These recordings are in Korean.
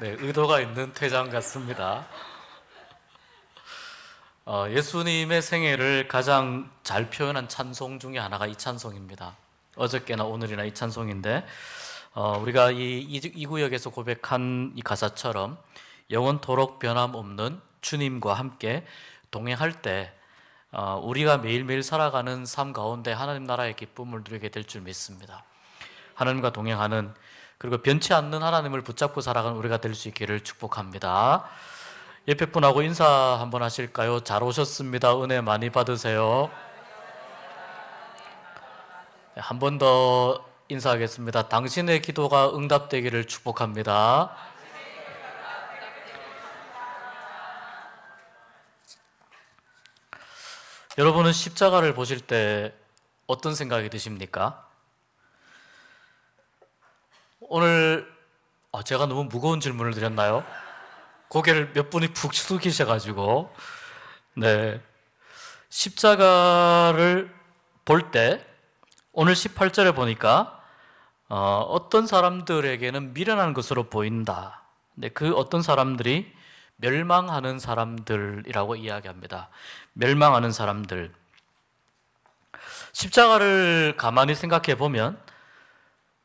네, 의도가 있는 퇴장 같습니다. 예수님의 생애를 가장 잘 표현한 찬송 중에 하나가 이 찬송입니다. 어저께나 오늘이나 이 찬송인데, 우리가 이 구역에서 고백한 이 가사처럼 영원토록 변함없는 주님과 함께 동행할 때 우리가 매일매일 살아가는 삶 가운데 하나님 나라의 기쁨을 누리게 될 줄 믿습니다. 하나님과 동행하는, 그리고 변치 않는 하나님을 붙잡고 살아가는 우리가 될 수 있기를 축복합니다. 옆에 분하고 인사 한번 하실까요? 잘 오셨습니다. 은혜 많이 받으세요. 한 번 더 인사하겠습니다. 당신의 기도가 응답되기를 축복합니다. 여러분은 십자가를 보실 때 어떤 생각이 드십니까? 오늘 제가 너무 무거운 질문을 드렸나요? 고개를 몇 분이 푹 숙이셔가지고, 네, 십자가를 볼 때 오늘 18절에 보니까 어떤 사람들에게는 미련한 것으로 보인다. 근데 그 어떤 사람들이 멸망하는 사람들이라고 이야기합니다. 멸망하는 사람들. 십자가를 가만히 생각해 보면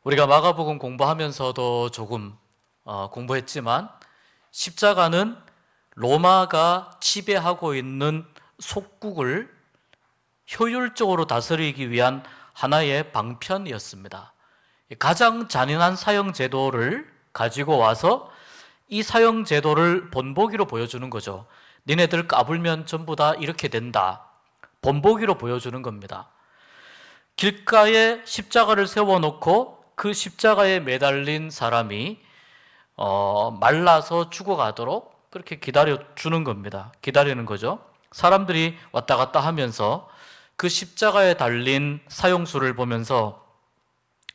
우리가 마가복음 공부하면서도 조금 공부했지만, 십자가는 로마가 지배하고 있는 속국을 효율적으로 다스리기 위한 하나의 방편이었습니다. 가장 잔인한 사형제도를 가지고 와서 이 사형제도를 본보기로 보여주는 거죠. 니네들 까불면 전부 다 이렇게 된다. 본보기로 보여주는 겁니다. 길가에 십자가를 세워놓고 그 십자가에 매달린 사람이 말라서 죽어가도록 그렇게 기다려주는 겁니다. 기다리는 거죠. 사람들이 왔다 갔다 하면서 그 십자가에 달린 사형수를 보면서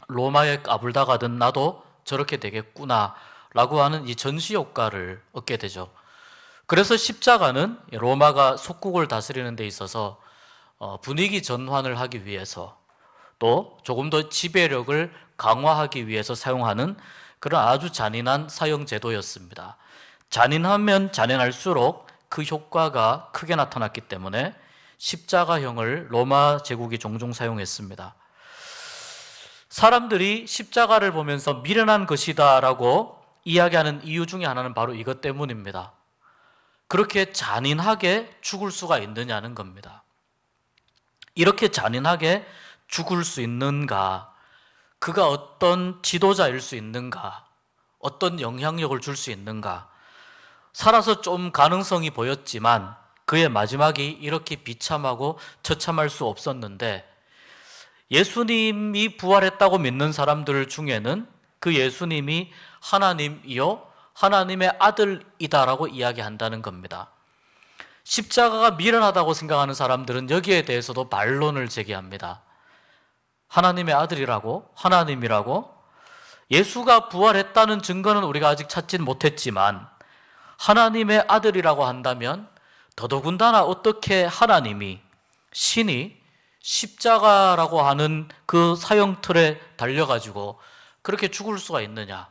로마에 까불다가든 나도 저렇게 되겠구나 라고 하는 이 전시 효과를 얻게 되죠. 그래서 십자가는 로마가 속국을 다스리는 데 있어서 분위기 전환을 하기 위해서, 또 조금 더 지배력을 강화하기 위해서 사용하는 그런 아주 잔인한 사형 제도였습니다. 잔인하면 잔인할수록 그 효과가 크게 나타났기 때문에 십자가형을 로마 제국이 종종 사용했습니다. 사람들이 십자가를 보면서 미련한 것이다 라고 이야기하는 이유 중에 하나는 바로 이것 때문입니다. 그렇게 잔인하게 죽을 수가 있느냐는 겁니다. 이렇게 잔인하게 죽을 수 있는가? 그가 어떤 지도자일 수 있는가? 어떤 영향력을 줄 수 있는가? 살아서 좀 가능성이 보였지만 그의 마지막이 이렇게 비참하고 처참할 수 없었는데, 예수님이 부활했다고 믿는 사람들 중에는 그 예수님이 하나님이요 하나님의 아들이다라고 이야기한다는 겁니다. 십자가가 미련하다고 생각하는 사람들은 여기에 대해서도 반론을 제기합니다. 하나님의 아들이라고? 하나님이라고? 예수가 부활했다는 증거는 우리가 아직 찾진 못했지만 하나님의 아들이라고 한다면 더더군다나 어떻게 하나님이, 신이 십자가라고 하는 그 사형틀에 달려가지고 그렇게 죽을 수가 있느냐?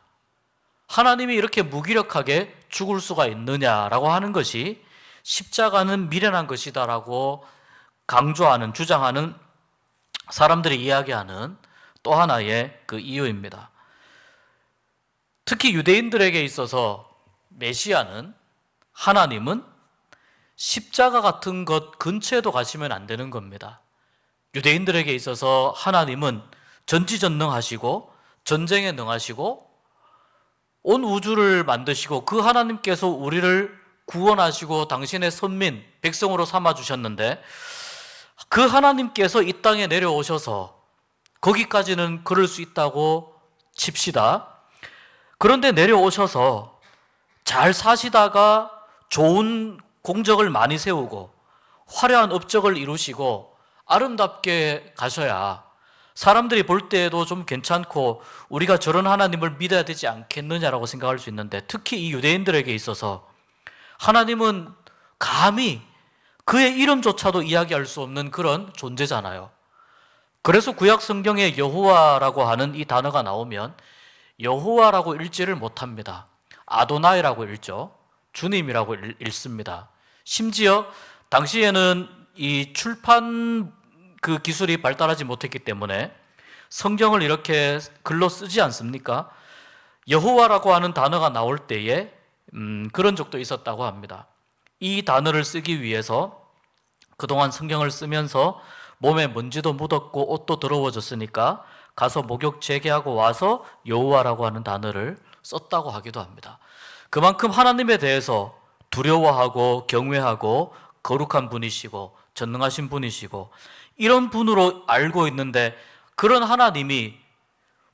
하나님이 이렇게 무기력하게 죽을 수가 있느냐라고 하는 것이 십자가는 미련한 것이다라고 강조하는, 주장하는 사람들이 이야기하는 또 하나의 그 이유입니다. 특히 유대인들에게 있어서 메시아는, 하나님은 십자가 같은 것 근처에도 가시면 안 되는 겁니다. 유대인들에게 있어서 하나님은 전지전능하시고 전쟁에 능하시고 온 우주를 만드시고 그 하나님께서 우리를 구원하시고 당신의 선민, 백성으로 삼아주셨는데, 그 하나님께서 이 땅에 내려오셔서, 거기까지는 그럴 수 있다고 칩시다. 그런데 내려오셔서 잘 사시다가 좋은 공적을 많이 세우고 화려한 업적을 이루시고 아름답게 가셔야 사람들이 볼 때에도 좀 괜찮고 우리가 저런 하나님을 믿어야 되지 않겠느냐라고 생각할 수 있는데, 특히 이 유대인들에게 있어서 하나님은 감히 그의 이름조차도 이야기할 수 없는 그런 존재잖아요. 그래서 구약 성경에 여호와라고 하는 이 단어가 나오면 여호와라고 읽지를 못합니다. 아도나이라고 읽죠. 주님이라고 읽습니다. 심지어 당시에는 이 출판 그 기술이 발달하지 못했기 때문에 성경을 이렇게 글로 쓰지 않습니까? 여호와라고 하는 단어가 나올 때에 그런 적도 있었다고 합니다. 이 단어를 쓰기 위해서 그동안 성경을 쓰면서 몸에 먼지도 묻었고 옷도 더러워졌으니까 가서 목욕 재개하고 와서 여호와라고 하는 단어를 썼다고 하기도 합니다. 그만큼 하나님에 대해서 두려워하고 경외하고 거룩한 분이시고 전능하신 분이시고 이런 분으로 알고 있는데, 그런 하나님이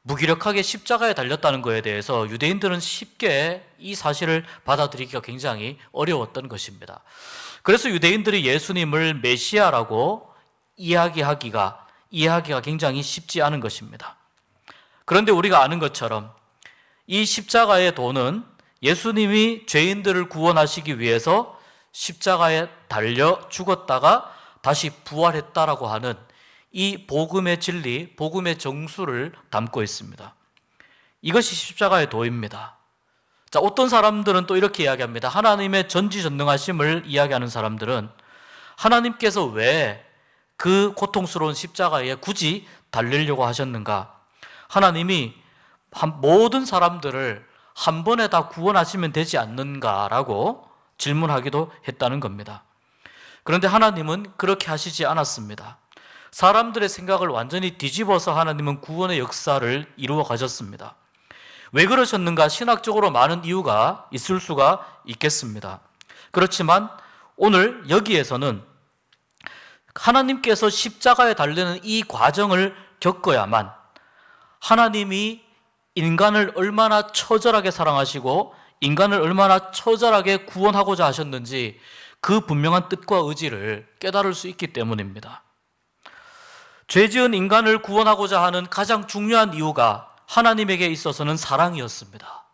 무기력하게 십자가에 달렸다는 것에 대해서 유대인들은 쉽게 이 사실을 받아들이기가 굉장히 어려웠던 것입니다. 그래서 유대인들이 예수님을 메시아라고 이해하기가 굉장히 쉽지 않은 것입니다. 그런데 우리가 아는 것처럼 이 십자가의 도는 예수님이 죄인들을 구원하시기 위해서 십자가에 달려 죽었다가 다시 부활했다라고 하는 이 복음의 진리, 복음의 정수를 담고 있습니다. 이것이 십자가의 도입니다. 자, 어떤 사람들은 또 이렇게 이야기합니다. 하나님의 전지전능하심을 이야기하는 사람들은 하나님께서 왜 그 고통스러운 십자가에 굳이 달리려고 하셨는가? 하나님이 모든 사람들을 한 번에 다 구원하시면 되지 않는가라고 질문하기도 했다는 겁니다. 그런데 하나님은 그렇게 하시지 않았습니다. 사람들의 생각을 완전히 뒤집어서 하나님은 구원의 역사를 이루어 가셨습니다. 왜 그러셨는가? 신학적으로 많은 이유가 있을 수가 있겠습니다. 그렇지만 오늘 여기에서는 하나님께서 십자가에 달리는 이 과정을 겪어야만 하나님이 인간을 얼마나 처절하게 사랑하시고 인간을 얼마나 처절하게 구원하고자 하셨는지 그 분명한 뜻과 의지를 깨달을 수 있기 때문입니다. 죄지은 인간을 구원하고자 하는 가장 중요한 이유가 하나님에게 있어서는 사랑이었습니다.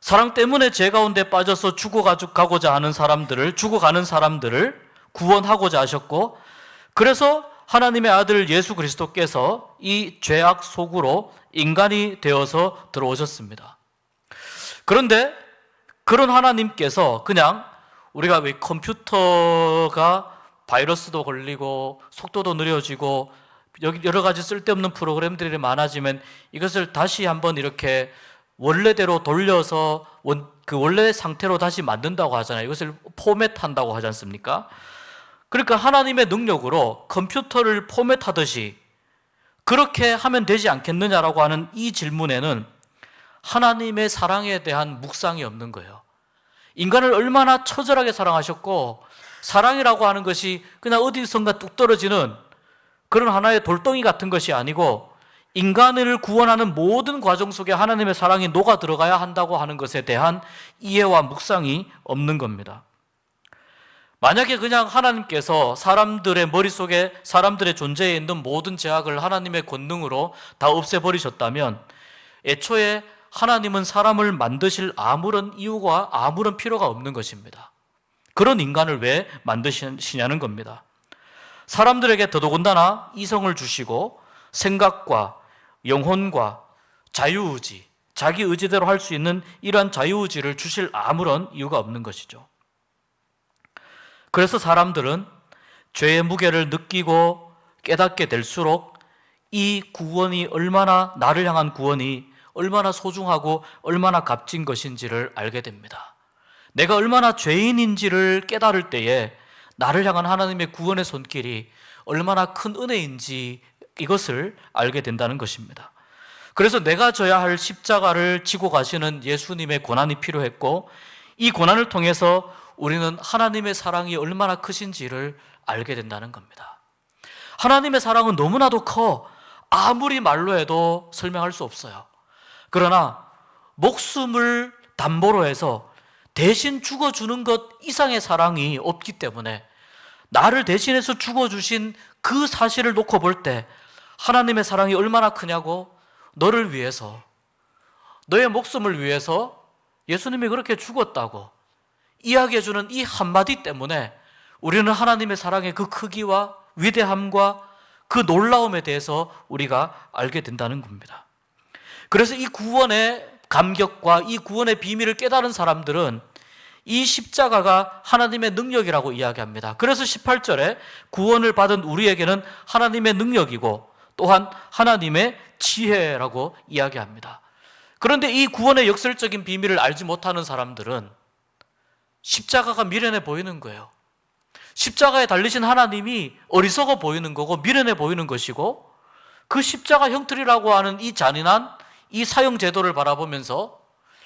사랑 때문에 죄 가운데 빠져서 죽어가고자 하는 사람들을, 죽어가는 사람들을 구원하고자 하셨고, 그래서 하나님의 아들 예수 그리스도께서 이 죄악 속으로 인간이 되어서 들어오셨습니다. 그런데 그런 하나님께서 그냥 우리가 왜 컴퓨터가 바이러스도 걸리고 속도도 느려지고 여러 가지 쓸데없는 프로그램들이 많아지면 이것을 다시 한번 이렇게 원래대로 돌려서 그 원래 상태로 다시 만든다고 하잖아요. 이것을 포맷한다고 하지 않습니까? 그러니까 하나님의 능력으로 컴퓨터를 포맷하듯이 그렇게 하면 되지 않겠느냐라고 하는 이 질문에는 하나님의 사랑에 대한 묵상이 없는 거예요. 인간을 얼마나 처절하게 사랑하셨고, 사랑이라고 하는 것이 그냥 어디선가 뚝 떨어지는 그런 하나의 돌덩이 같은 것이 아니고 인간을 구원하는 모든 과정 속에 하나님의 사랑이 녹아 들어가야 한다고 하는 것에 대한 이해와 묵상이 없는 겁니다. 만약에 그냥 하나님께서 사람들의 머릿속에, 사람들의 존재에 있는 모든 제약을 하나님의 권능으로 다 없애버리셨다면 애초에 하나님은 사람을 만드실 아무런 이유가, 아무런 필요가 없는 것입니다. 그런 인간을 왜 만드시냐는 겁니다. 사람들에게 더더군다나 이성을 주시고 생각과 영혼과 자유의지, 자기 의지대로 할 수 있는 이러한 자유의지를 주실 아무런 이유가 없는 것이죠. 그래서 사람들은 죄의 무게를 느끼고 깨닫게 될수록 이 구원이 얼마나, 나를 향한 구원이 얼마나 소중하고 얼마나 값진 것인지를 알게 됩니다. 내가 얼마나 죄인인지를 깨달을 때에 나를 향한 하나님의 구원의 손길이 얼마나 큰 은혜인지 이것을 알게 된다는 것입니다. 그래서 내가 져야 할 십자가를 지고 가시는 예수님의 고난이 필요했고, 이 고난을 통해서 우리는 하나님의 사랑이 얼마나 크신지를 알게 된다는 겁니다. 하나님의 사랑은 너무나도 커 아무리 말로 해도 설명할 수 없어요. 그러나 목숨을 담보로 해서 대신 죽어주는 것 이상의 사랑이 없기 때문에 나를 대신해서 죽어주신 그 사실을 놓고 볼 때 하나님의 사랑이 얼마나 크냐고, 너를 위해서, 너의 목숨을 위해서 예수님이 그렇게 죽었다고 이야기해주는 이 한마디 때문에 우리는 하나님의 사랑의 그 크기와 위대함과 그 놀라움에 대해서 우리가 알게 된다는 겁니다. 그래서 이 구원의 감격과 이 구원의 비밀을 깨달은 사람들은 이 십자가가 하나님의 능력이라고 이야기합니다. 그래서 18절에 구원을 받은 우리에게는 하나님의 능력이고 또한 하나님의 지혜라고 이야기합니다. 그런데 이 구원의 역설적인 비밀을 알지 못하는 사람들은 십자가가 미련해 보이는 거예요. 십자가에 달리신 하나님이 어리석어 보이는 거고 미련해 보이는 것이고, 그 십자가 형틀이라고 하는 이 잔인한 이 사형제도를 바라보면서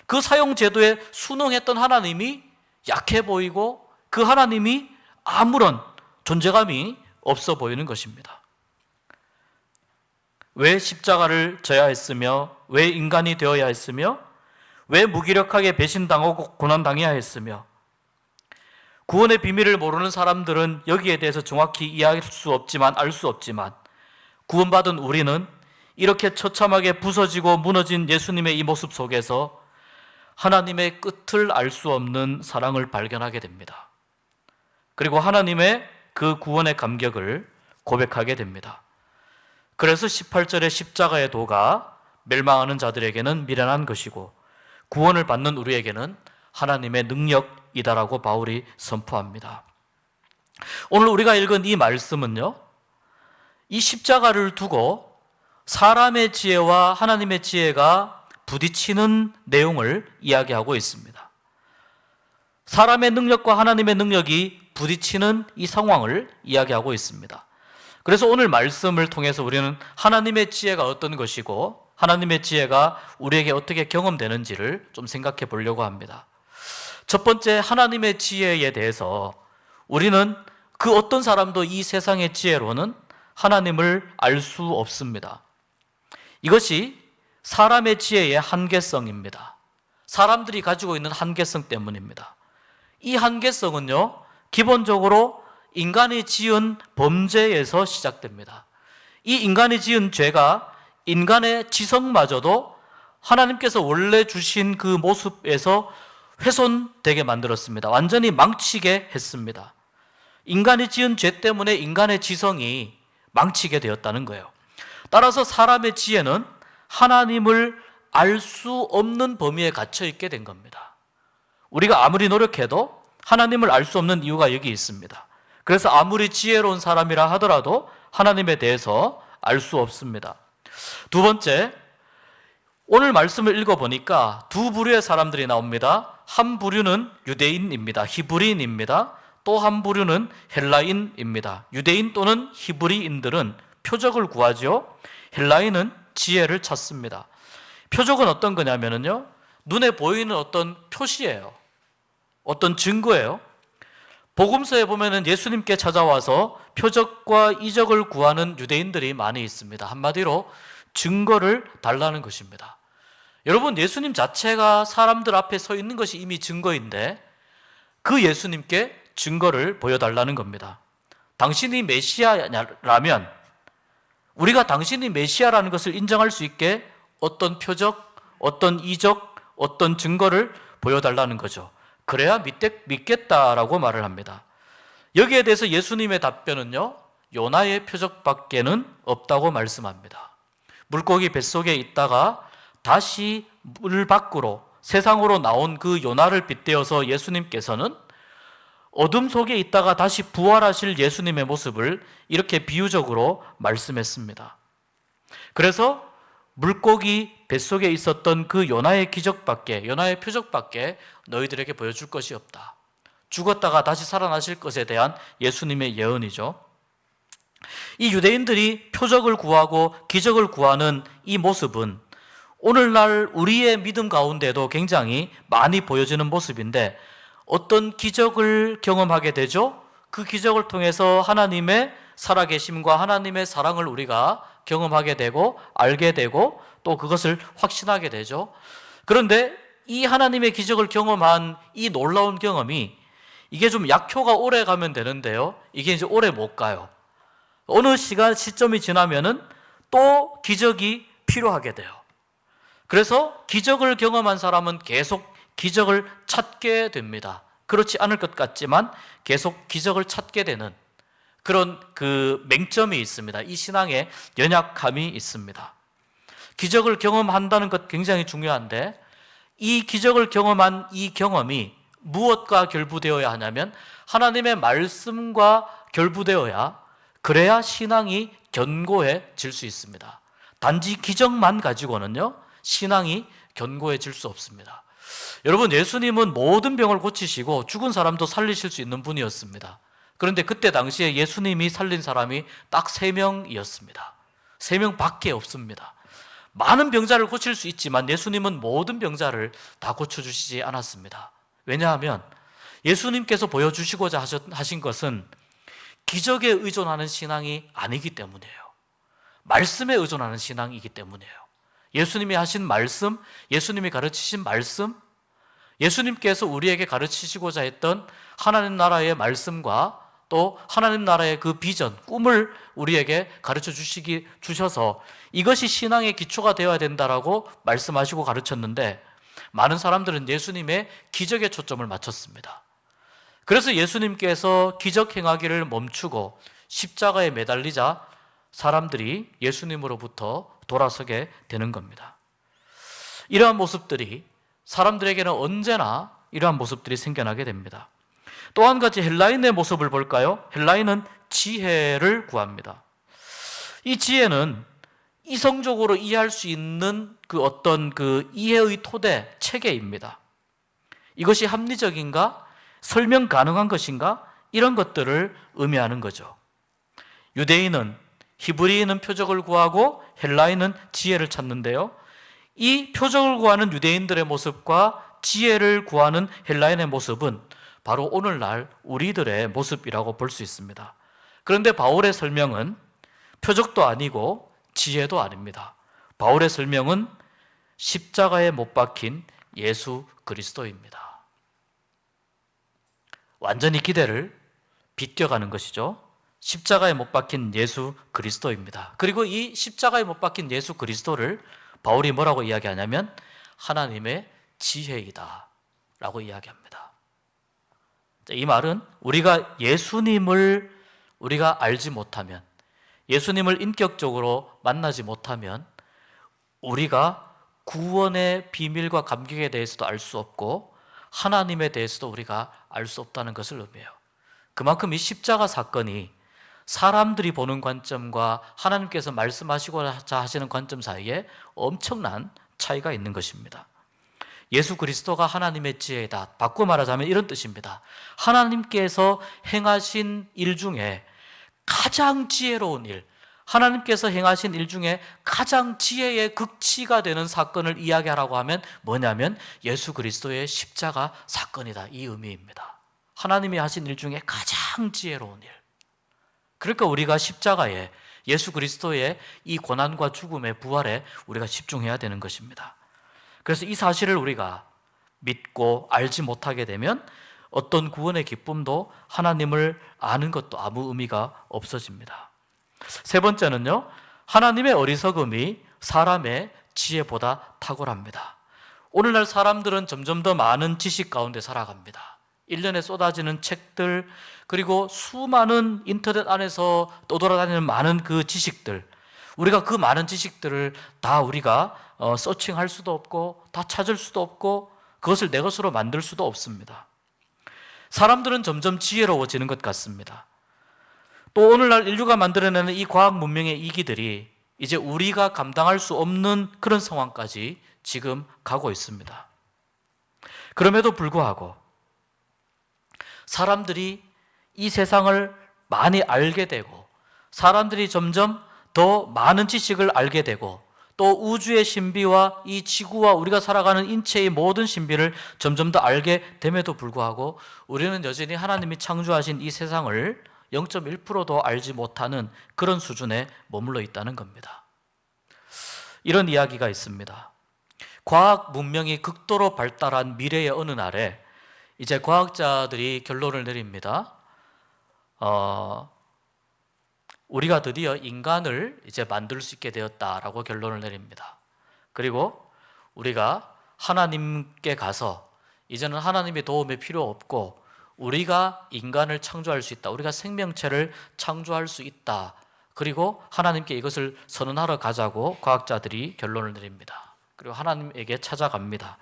그 사형제도에 순응했던 하나님이 약해 보이고 그 하나님이 아무런 존재감이 없어 보이는 것입니다. 왜 십자가를 져야 했으며, 왜 인간이 되어야 했으며, 왜 무기력하게 배신당하고 고난당해야 했으며, 구원의 비밀을 모르는 사람들은 여기에 대해서 정확히 이해할 수 없지만, 알 수 없지만, 구원받은 우리는 이렇게 처참하게 부서지고 무너진 예수님의 이 모습 속에서 하나님의 끝을 알 수 없는 사랑을 발견하게 됩니다. 그리고 하나님의 그 구원의 감격을 고백하게 됩니다. 그래서 18절의 십자가의 도가 멸망하는 자들에게는 미련한 것이고 구원을 받는 우리에게는 하나님의 능력이다라고 바울이 선포합니다. 오늘 우리가 읽은 이 말씀은요, 이 십자가를 두고 사람의 지혜와 하나님의 지혜가 부딪히는 내용을 이야기하고 있습니다. 사람의 능력과 하나님의 능력이 부딪히는 이 상황을 이야기하고 있습니다. 그래서 오늘 말씀을 통해서 우리는 하나님의 지혜가 어떤 것이고 하나님의 지혜가 우리에게 어떻게 경험되는지를 좀 생각해 보려고 합니다. 첫 번째, 하나님의 지혜에 대해서 우리는 그 어떤 사람도 이 세상의 지혜로는 하나님을 알 수 없습니다. 이것이 사람의 지혜의 한계성입니다. 사람들이 가지고 있는 한계성 때문입니다. 이 한계성은요, 기본적으로 인간이 지은 범죄에서 시작됩니다. 이 인간이 지은 죄가 인간의 지성마저도 하나님께서 원래 주신 그 모습에서 훼손되게 만들었습니다. 완전히 망치게 했습니다. 인간이 지은 죄 때문에 인간의 지성이 망치게 되었다는 거예요. 따라서 사람의 지혜는 하나님을 알 수 없는 범위에 갇혀 있게 된 겁니다. 우리가 아무리 노력해도 하나님을 알 수 없는 이유가 여기 있습니다. 그래서 아무리 지혜로운 사람이라 하더라도 하나님에 대해서 알 수 없습니다. 두 번째, 오늘 말씀을 읽어보니까 두 부류의 사람들이 나옵니다. 한 부류는 유대인입니다. 히브리인입니다. 또 한 부류는 헬라인입니다. 유대인 또는 히브리인들은 표적을 구하죠. 헬라인은 지혜를 찾습니다. 표적은 어떤 거냐면요, 눈에 보이는 어떤 표시예요. 어떤 증거예요. 복음서에 보면은 예수님께 찾아와서 표적과 이적을 구하는 유대인들이 많이 있습니다. 한마디로 증거를 달라는 것입니다. 여러분, 예수님 자체가 사람들 앞에 서 있는 것이 이미 증거인데 그 예수님께 증거를 보여달라는 겁니다. 당신이 메시아라면 우리가 당신이 메시아라는 것을 인정할 수 있게 어떤 표적, 어떤 이적, 어떤 증거를 보여달라는 거죠. 그래야 믿겠다라고 말을 합니다. 여기에 대해서 예수님의 답변은요, 요나의 표적밖에는 없다고 말씀합니다. 물고기 뱃속에 있다가 다시 물 밖으로 세상으로 나온 그 요나를 빗대어서 예수님께서는 어둠 속에 있다가 다시 부활하실 예수님의 모습을 이렇게 비유적으로 말씀했습니다. 그래서 물고기 뱃속에 있었던 그 요나의 기적밖에, 요나의 표적밖에 너희들에게 보여줄 것이 없다. 죽었다가 다시 살아나실 것에 대한 예수님의 예언이죠. 이 유대인들이 표적을 구하고 기적을 구하는 이 모습은 오늘날 우리의 믿음 가운데도 굉장히 많이 보여지는 모습인데, 어떤 기적을 경험하게 되죠? 그 기적을 통해서 하나님의 살아계심과 하나님의 사랑을 우리가 경험하게 되고 알게 되고 또 그것을 확신하게 되죠. 그런데 이 하나님의 기적을 경험한 이 놀라운 경험이 이게 좀 약효가 오래 가면 되는데요, 이게 이제 오래 못 가요. 어느 시점이 지나면은 또 기적이 필요하게 돼요. 그래서 기적을 경험한 사람은 계속 기적을 찾게 됩니다. 그렇지 않을 것 같지만 계속 기적을 찾게 되는 그런 그 맹점이 있습니다. 이 신앙에 연약함이 있습니다. 기적을 경험한다는 것 굉장히 중요한데 이 기적을 경험한 이 경험이 무엇과 결부되어야 하냐면 하나님의 말씀과 결부되어야, 그래야 신앙이 견고해질 수 있습니다. 단지 기적만 가지고는요, 신앙이 견고해질 수 없습니다. 여러분, 예수님은 모든 병을 고치시고 죽은 사람도 살리실 수 있는 분이었습니다. 그런데 그때 당시에 예수님이 살린 사람이 딱 3명이었습니다. 3명밖에 없습니다. 많은 병자를 고칠 수 있지만 예수님은 모든 병자를 다 고쳐주시지 않았습니다. 왜냐하면 예수님께서 보여주시고자 하신 것은 기적에 의존하는 신앙이 아니기 때문이에요. 말씀에 의존하는 신앙이기 때문이에요. 예수님이 하신 말씀, 예수님이 가르치신 말씀, 예수님께서 우리에게 가르치시고자 했던 하나님 나라의 말씀과 또 하나님 나라의 그 비전, 꿈을 우리에게 가르쳐 주셔서 이것이 신앙의 기초가 되어야 된다라고 말씀하시고 가르쳤는데, 많은 사람들은 예수님의 기적에 초점을 맞췄습니다. 그래서 예수님께서 기적 행하기를 멈추고 십자가에 매달리자 사람들이 예수님으로부터 돌아서게 되는 겁니다. 이러한 모습들이 사람들에게는 언제나 이러한 모습들이 생겨나게 됩니다. 또 한 가지 헬라인의 모습을 볼까요? 헬라인은 지혜를 구합니다. 이 지혜는 이성적으로 이해할 수 있는 그 어떤 그 이해의 토대, 체계입니다. 이것이 합리적인가? 설명 가능한 것인가? 이런 것들을 의미하는 거죠. 유대인은, 히브리인은 표적을 구하고 헬라인은 지혜를 찾는데요, 이 표적을 구하는 유대인들의 모습과 지혜를 구하는 헬라인의 모습은 바로 오늘날 우리들의 모습이라고 볼 수 있습니다. 그런데 바울의 설명은 표적도 아니고 지혜도 아닙니다. 바울의 설명은 십자가에 못 박힌 예수 그리스도입니다. 완전히 기대를 빗겨가는 것이죠. 십자가에 못 박힌 예수 그리스도입니다. 그리고 이 십자가에 못 박힌 예수 그리스도를 바울이 뭐라고 이야기하냐면 하나님의 지혜이다 라고 이야기합니다. 이 말은 우리가 예수님을 우리가 알지 못하면, 예수님을 인격적으로 만나지 못하면 우리가 구원의 비밀과 감격에 대해서도 알 수 없고 하나님에 대해서도 우리가 알 수 없다는 것을 의미해요. 그만큼 이 십자가 사건이 사람들이 보는 관점과 하나님께서 말씀하시고자 하시는 관점 사이에 엄청난 차이가 있는 것입니다. 예수 그리스도가 하나님의 지혜이다. 바꿔 말하자면 이런 뜻입니다. 하나님께서 행하신 일 중에 가장 지혜로운 일, 하나님께서 행하신 일 중에 가장 지혜의 극치가 되는 사건을 이야기하라고 하면 뭐냐면 예수 그리스도의 십자가 사건이다, 이 의미입니다. 하나님이 하신 일 중에 가장 지혜로운 일. 그러니까 우리가 십자가에 예수 그리스도의 이 고난과 죽음의 부활에 우리가 집중해야 되는 것입니다. 그래서 이 사실을 우리가 믿고 알지 못하게 되면 어떤 구원의 기쁨도 하나님을 아는 것도 아무 의미가 없어집니다. 세 번째는요, 하나님의 어리석음이 사람의 지혜보다 탁월합니다. 오늘날 사람들은 점점 더 많은 지식 가운데 살아갑니다. 1년에 쏟아지는 책들, 그리고 수많은 인터넷 안에서 떠돌아다니는 많은 그 지식들, 우리가 그 많은 지식들을 다 우리가 서칭할 수도 없고 다 찾을 수도 없고 그것을 내 것으로 만들 수도 없습니다. 사람들은 점점 지혜로워지는 것 같습니다. 또 오늘날 인류가 만들어내는 이 과학 문명의 이기들이 이제 우리가 감당할 수 없는 그런 상황까지 지금 가고 있습니다. 그럼에도 불구하고 사람들이 이 세상을 많이 알게 되고 사람들이 점점 더 많은 지식을 알게 되고 또 우주의 신비와 이 지구와 우리가 살아가는 인체의 모든 신비를 점점 더 알게 됨에도 불구하고 우리는 여전히 하나님이 창조하신 이 세상을 0.1%도 알지 못하는 그런 수준에 머물러 있다는 겁니다. 이런 이야기가 있습니다. 과학 문명이 극도로 발달한 미래의 어느 날에 이제 과학자들이 결론을 내립니다. 우리가 드디어 인간을 이제 만들 수 있게 되었다라고 결론을 내립니다. 그리고 우리가 하나님께 가서 이제는 하나님의 도움이 필요 없고 우리가 인간을 창조할 수 있다. 우리가 생명체를 창조할 수 있다. 그리고 하나님께 이것을 선언하러 가자고 과학자들이 결론을 내립니다. 그리고 하나님에게 찾아갑니다.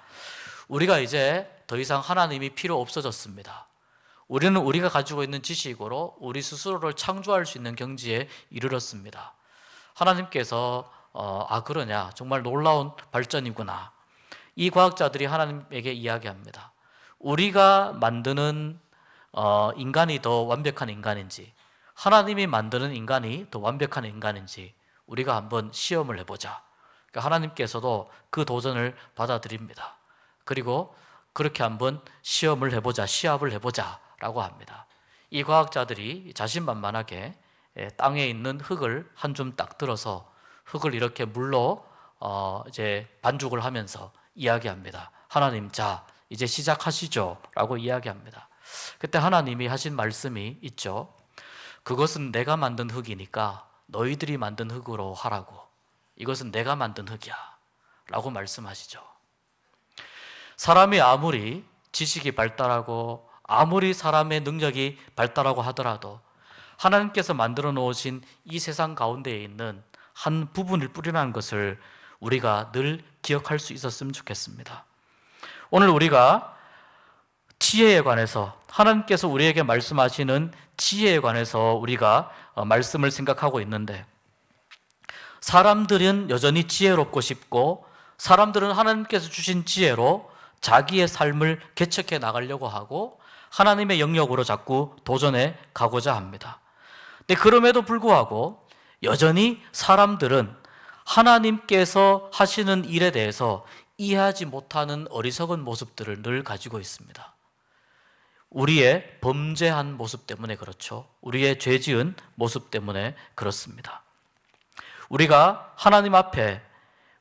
우리가 이제 더 이상 하나님이 필요 없어졌습니다. 우리는 우리가 가지고 있는 지식으로 우리 스스로를 창조할 수 있는 경지에 이르렀습니다. 하나님께서 그러냐, 정말 놀라운 발전이구나. 이 과학자들이 하나님에게 이야기합니다. 우리가 만드는 인간이 더 완벽한 인간인지, 하나님이 만드는 인간이 더 완벽한 인간인지 우리가 한번 시험을 해보자. 그러니까 하나님께서도 그 도전을 받아들입니다. 그리고 그렇게 한번 시험을 해보자, 시합을 해보자 라고 합니다. 이 과학자들이 자신만만하게 땅에 있는 흙을 한 줌 딱 들어서 흙을 이렇게 물로 이제 반죽을 하면서 이야기합니다. 하나님, 자, 이제 시작하시죠 라고 이야기합니다. 그때 하나님이 하신 말씀이 있죠. 그것은 내가 만든 흙이니까 너희들이 만든 흙으로 하라고. 이것은 내가 만든 흙이야 라고 말씀하시죠. 사람이 아무리 지식이 발달하고 아무리 사람의 능력이 발달하고 하더라도 하나님께서 만들어 놓으신 이 세상 가운데에 있는 한 부분일 뿐이라는 것을 우리가 늘 기억할 수 있었으면 좋겠습니다. 오늘 우리가 지혜에 관해서, 하나님께서 우리에게 말씀하시는 지혜에 관해서 우리가 말씀을 생각하고 있는데, 사람들은 여전히 지혜롭고 싶고 사람들은 하나님께서 주신 지혜로 자기의 삶을 개척해 나가려고 하고 하나님의 영역으로 자꾸 도전해 가고자 합니다. 근데 그럼에도 불구하고 여전히 사람들은 하나님께서 하시는 일에 대해서 이해하지 못하는 어리석은 모습들을 늘 가지고 있습니다. 우리의 범죄한 모습 때문에 그렇죠. 우리의 죄 지은 모습 때문에 그렇습니다. 우리가 하나님 앞에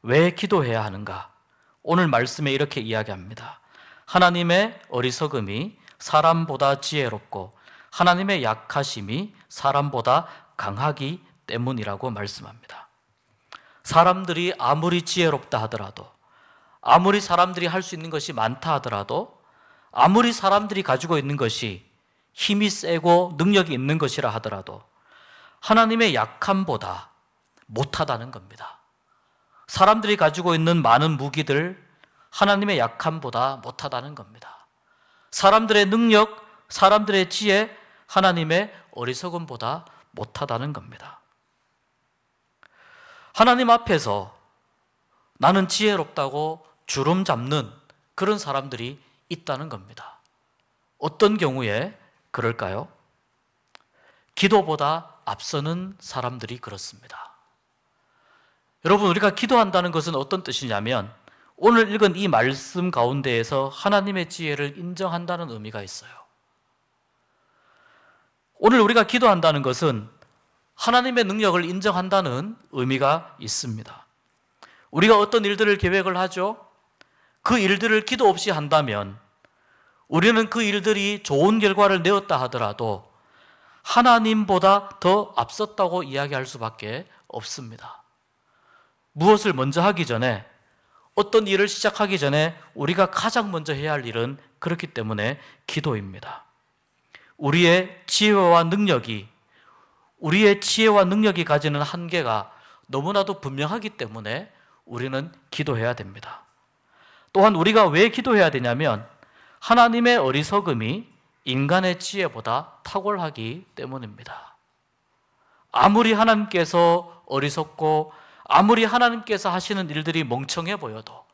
왜 기도해야 하는가? 오늘 말씀에 이렇게 이야기합니다. 하나님의 어리석음이 사람보다 지혜롭고 하나님의 약하심이 사람보다 강하기 때문이라고 말씀합니다. 사람들이 아무리 지혜롭다 하더라도, 아무리 사람들이 할 수 있는 것이 많다 하더라도, 아무리 사람들이 가지고 있는 것이 힘이 세고 능력이 있는 것이라 하더라도 하나님의 약함보다 못하다는 겁니다. 사람들이 가지고 있는 많은 무기들, 하나님의 약함보다 못하다는 겁니다. 사람들의 능력, 사람들의 지혜, 하나님의 어리석음보다 못하다는 겁니다. 하나님 앞에서 나는 지혜롭다고 주름 잡는 그런 사람들이 있다는 겁니다. 어떤 경우에 그럴까요? 기도보다 앞서는 사람들이 그렇습니다. 여러분, 우리가 기도한다는 것은 어떤 뜻이냐면 오늘 읽은 이 말씀 가운데에서 하나님의 지혜를 인정한다는 의미가 있어요. 오늘 우리가 기도한다는 것은 하나님의 능력을 인정한다는 의미가 있습니다. 우리가 어떤 일들을 계획을 하죠? 그 일들을 기도 없이 한다면 우리는 그 일들이 좋은 결과를 내었다 하더라도 하나님보다 더 앞섰다고 이야기할 수밖에 없습니다. 무엇을 먼저 하기 전에, 어떤 일을 시작하기 전에 우리가 가장 먼저 해야 할 일은 그렇기 때문에 기도입니다. 우리의 지혜와 능력이 가지는 한계가 너무나도 분명하기 때문에 우리는 기도해야 됩니다. 또한 우리가 왜 기도해야 되냐면 하나님의 어리석음이 인간의 지혜보다 탁월하기 때문입니다. 아무리 하나님께서 어리석고 아무리 하나님께서 하시는 일들이 멍청해 보여도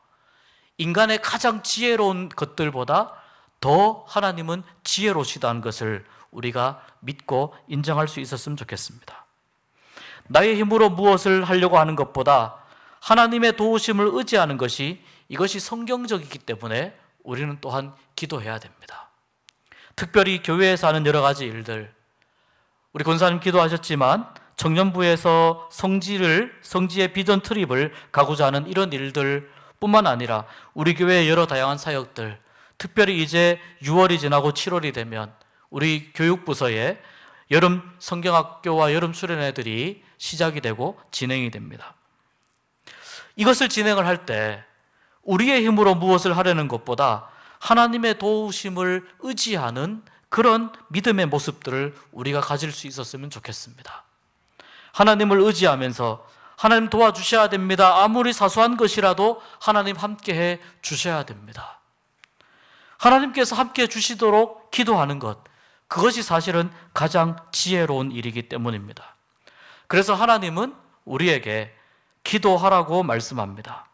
인간의 가장 지혜로운 것들보다 더 하나님은 지혜로우시다는 것을 우리가 믿고 인정할 수 있었으면 좋겠습니다. 나의 힘으로 무엇을 하려고 하는 것보다 하나님의 도우심을 의지하는 것이, 이것이 성경적이기 때문에 우리는 또한 기도해야 됩니다. 특별히 교회에서 하는 여러 가지 일들, 우리 권사님 기도하셨지만 청년부에서 성지의 비전 트립을 가고자 하는 이런 일들 뿐만 아니라 우리 교회의 여러 다양한 사역들, 특별히 이제 6월이 지나고 7월이 되면 우리 교육부서에 여름 성경학교와 여름 수련회들이 시작이 되고 진행이 됩니다. 이것을 진행을 할 때 우리의 힘으로 무엇을 하려는 것보다 하나님의 도우심을 의지하는 그런 믿음의 모습들을 우리가 가질 수 있었으면 좋겠습니다. 하나님을 의지하면서 하나님 도와주셔야 됩니다. 아무리 사소한 것이라도 하나님 함께해 주셔야 됩니다. 하나님께서 함께 주시도록 기도하는 것, 그것이 사실은 가장 지혜로운 일이기 때문입니다. 그래서 하나님은 우리에게 기도하라고 말씀합니다.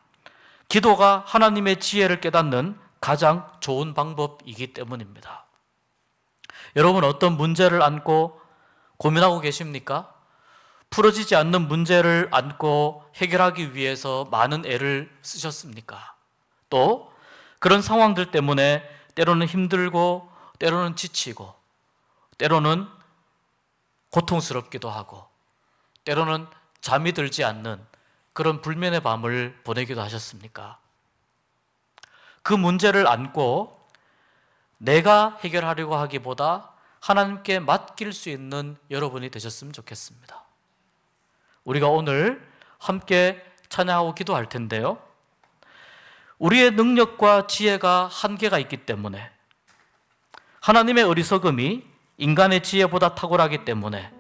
기도가 하나님의 지혜를 깨닫는 가장 좋은 방법이기 때문입니다. 여러분, 어떤 문제를 안고 고민하고 계십니까? 풀어지지 않는 문제를 안고 해결하기 위해서 많은 애를 쓰셨습니까? 또 그런 상황들 때문에 때로는 힘들고 때로는 지치고 때로는 고통스럽기도 하고 때로는 잠이 들지 않는 그런 불면의 밤을 보내기도 하셨습니까? 그 문제를 안고 내가 해결하려고 하기보다 하나님께 맡길 수 있는 여러분이 되셨으면 좋겠습니다. 우리가 오늘 함께 찬양하고 기도할 텐데요, 우리의 능력과 지혜가 한계가 있기 때문에, 하나님의 어리석음이 인간의 지혜보다 탁월하기 때문에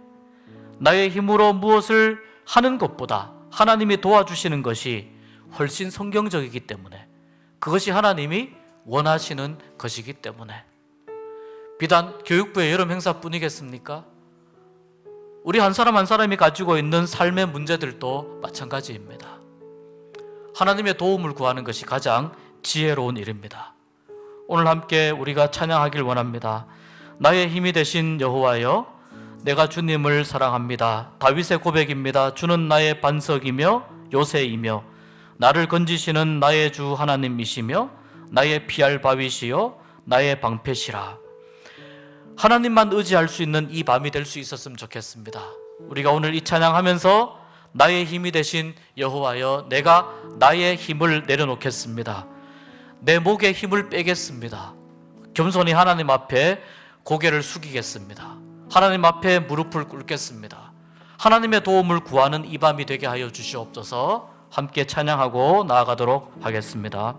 나의 힘으로 무엇을 하는 것보다 하나님이 도와주시는 것이 훨씬 성경적이기 때문에, 그것이 하나님이 원하시는 것이기 때문에, 비단 교육부의 여름 행사뿐이겠습니까? 우리 한 사람 한 사람이 가지고 있는 삶의 문제들도 마찬가지입니다. 하나님의 도움을 구하는 것이 가장 지혜로운 일입니다. 오늘 함께 우리가 찬양하길 원합니다. 나의 힘이 되신 여호와여, 내가 주님을 사랑합니다. 다윗의 고백입니다. 주는 나의 반석이며 요새이며 나를 건지시는 나의 주 하나님이시며 나의 피할 바위시요 나의 방패시라. 하나님만 의지할 수 있는 이 밤이 될 수 있었으면 좋겠습니다. 우리가 오늘 이 찬양하면서 나의 힘이 되신 여호와여, 내가 나의 힘을 내려놓겠습니다. 내 목에 힘을 빼겠습니다. 겸손히 하나님 앞에 고개를 숙이겠습니다. 하나님 앞에 무릎을 꿇겠습니다. 하나님의 도움을 구하는 이 밤이 되게 하여 주시옵소서. 함께 찬양하고 나아가도록 하겠습니다.